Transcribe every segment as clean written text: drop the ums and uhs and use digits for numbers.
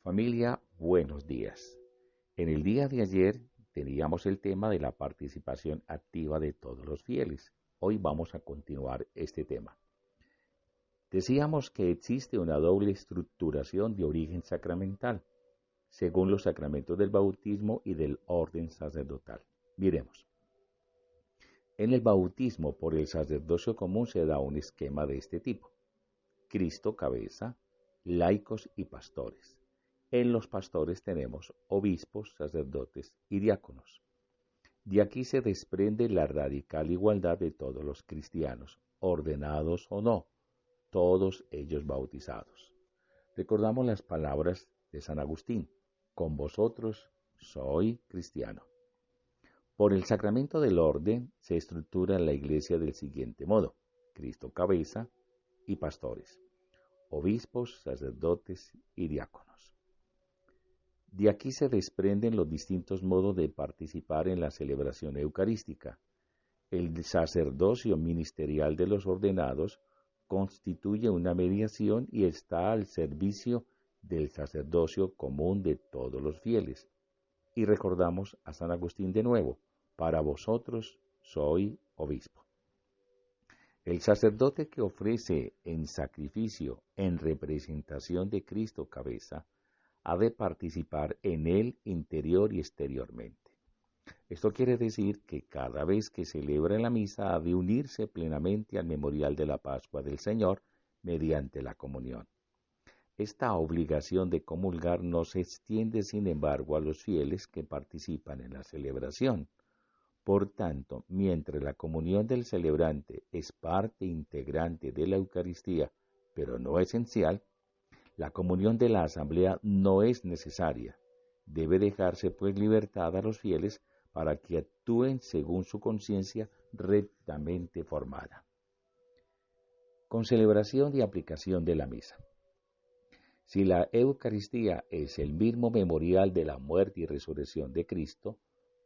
Familia, buenos días. En el día de ayer teníamos el tema de la participación activa de todos los fieles. Hoy vamos a continuar este tema. Decíamos que existe una doble estructuración de origen sacramental, según los sacramentos del bautismo y del orden sacerdotal. Miremos. En el bautismo por el sacerdocio común se da un esquema de este tipo. Cristo cabeza, laicos y pastores. En los pastores tenemos obispos, sacerdotes y diáconos. De aquí se desprende la radical igualdad de todos los cristianos, ordenados o no, todos ellos bautizados. Recordamos las palabras de San Agustín: con vosotros soy cristiano. Por el sacramento del orden se estructura la iglesia del siguiente modo: Cristo cabeza y pastores, obispos, sacerdotes y diáconos. De aquí se desprenden los distintos modos de participar en la celebración eucarística. El sacerdocio ministerial de los ordenados constituye una mediación y está al servicio del sacerdocio común de todos los fieles. Y recordamos a San Agustín de nuevo: para vosotros soy obispo. El sacerdote que ofrece en sacrificio, en representación de Cristo cabeza, ha de participar en él interior y exteriormente. Esto quiere decir que cada vez que celebra la misa ha de unirse plenamente al memorial de la Pascua del Señor mediante la comunión. Esta obligación de comulgar no se extiende, sin embargo, a los fieles que participan en la celebración. Por tanto, mientras la comunión del celebrante es parte integrante de la Eucaristía, pero no esencial, la comunión de la asamblea no es necesaria. Debe dejarse pues libertad a los fieles para que actúen según su conciencia rectamente formada. Con celebración y aplicación de la misa. Si la Eucaristía es el mismo memorial de la muerte y resurrección de Cristo,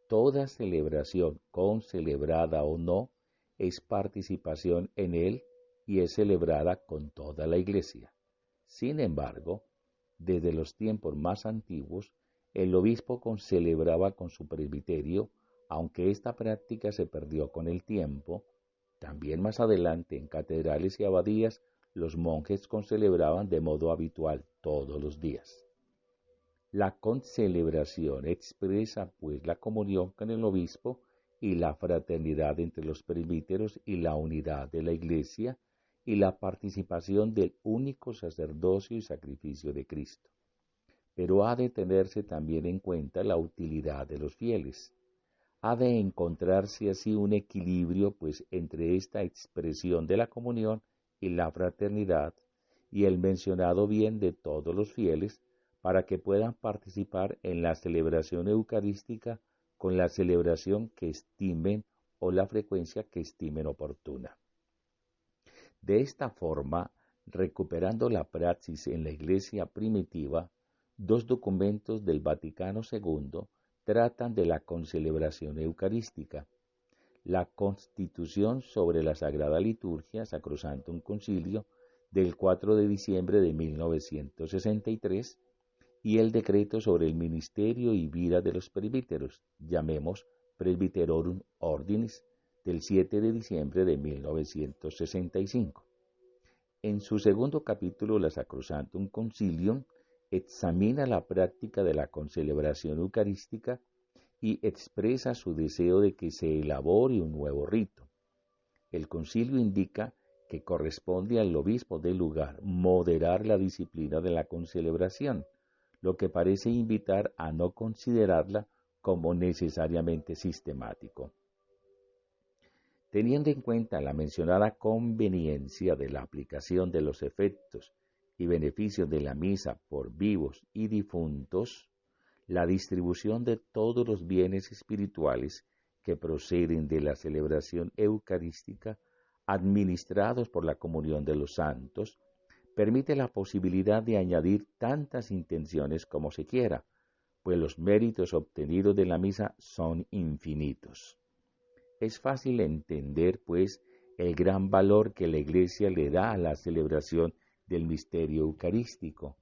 toda celebración, concelebrada o no, es participación en él y es celebrada con toda la Iglesia. Sin embargo, desde los tiempos más antiguos, el obispo concelebraba con su presbiterio, aunque esta práctica se perdió con el tiempo. También más adelante, en catedrales y abadías, los monjes concelebraban de modo habitual todos los días. La concelebración expresa pues la comunión con el obispo y la fraternidad entre los presbíteros y la unidad de la Iglesia y la participación del único sacerdocio y sacrificio de Cristo. Pero ha de tenerse también en cuenta la utilidad de los fieles. Ha de encontrarse así un equilibrio pues entre esta expresión de la comunión y la fraternidad y el mencionado bien de todos los fieles, para que puedan participar en la celebración eucarística con la celebración que estimen o la frecuencia que estimen oportuna. De esta forma, recuperando la praxis en la Iglesia primitiva, dos documentos del Vaticano II tratan de la concelebración eucarística: la Constitución sobre la Sagrada Liturgia, Sacrosanctum Concilio, del 4 de diciembre de 1963, y el decreto sobre el ministerio y vida de los presbíteros, llamemos Presbyterorum Ordinis, del 7 de diciembre de 1965. En su segundo capítulo, la Sacrosanctum Concilium examina la práctica de la concelebración eucarística y expresa su deseo de que se elabore un nuevo rito. El concilio indica que corresponde al obispo del lugar moderar la disciplina de la concelebración, lo que parece invitar a no considerarla como necesariamente sistemático. Teniendo en cuenta la mencionada conveniencia de la aplicación de los efectos y beneficios de la misa por vivos y difuntos, la distribución de todos los bienes espirituales que proceden de la celebración eucarística, administrados por la comunión de los santos, permite la posibilidad de añadir tantas intenciones como se quiera, pues los méritos obtenidos de la misa son infinitos. Es fácil entender, pues, el gran valor que la Iglesia le da a la celebración del misterio eucarístico,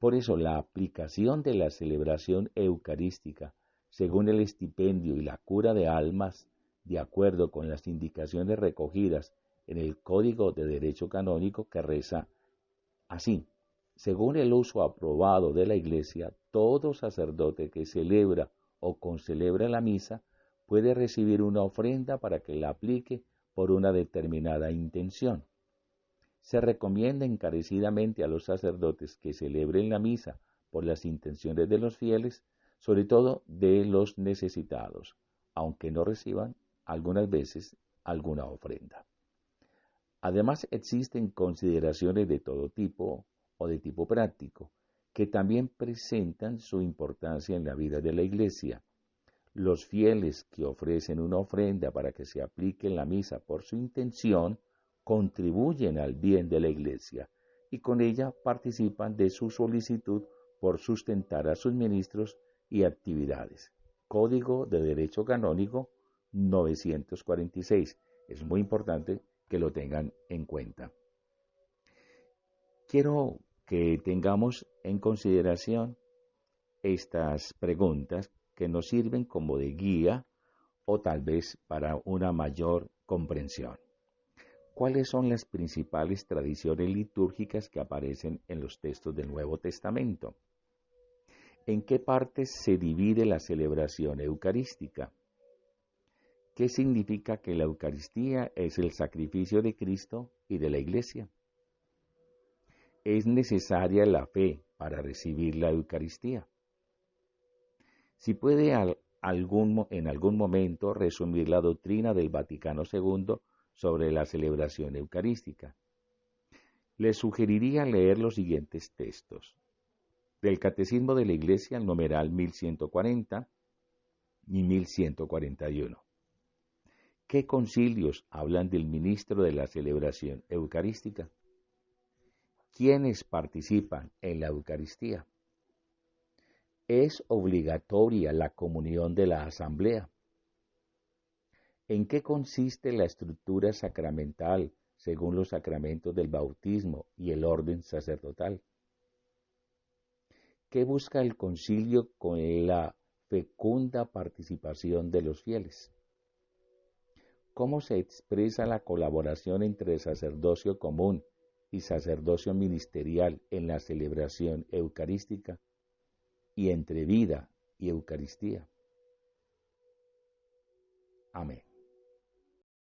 Por eso la aplicación de la celebración eucarística según el estipendio y la cura de almas, de acuerdo con las indicaciones recogidas en el Código de Derecho Canónico, que reza así: según el uso aprobado de la Iglesia, todo sacerdote que celebra o concelebra la misa puede recibir una ofrenda para que la aplique por una determinada intención. Se recomienda encarecidamente a los sacerdotes que celebren la misa por las intenciones de los fieles, sobre todo de los necesitados, aunque no reciban algunas veces alguna ofrenda. Además, existen consideraciones de todo tipo o de tipo práctico, que también presentan su importancia en la vida de la Iglesia. Los fieles que ofrecen una ofrenda para que se aplique en la misa por su intención, contribuyen al bien de la Iglesia y con ella participan de su solicitud por sustentar a sus ministros y actividades. Código de Derecho Canónico 946. Es muy importante que lo tengan en cuenta. Quiero que tengamos en consideración estas preguntas que nos sirven como de guía o tal vez para una mayor comprensión. ¿Cuáles son las principales tradiciones litúrgicas que aparecen en los textos del Nuevo Testamento? ¿En qué partes se divide la celebración eucarística? ¿Qué significa que la Eucaristía es el sacrificio de Cristo y de la Iglesia? ¿Es necesaria la fe para recibir la Eucaristía? Si puede en algún momento resumir la doctrina del Vaticano II sobre la celebración eucarística. Les sugeriría leer los siguientes textos: del Catecismo de la Iglesia, el numeral 1140 y 1141. ¿Qué concilios hablan del ministro de la celebración eucarística? ¿Quiénes participan en la Eucaristía? ¿Es obligatoria la comunión de la asamblea? ¿En qué consiste la estructura sacramental según los sacramentos del bautismo y el orden sacerdotal? ¿Qué busca el concilio con la fecunda participación de los fieles? ¿Cómo se expresa la colaboración entre sacerdocio común y sacerdocio ministerial en la celebración eucarística y entre vida y Eucaristía? Amén.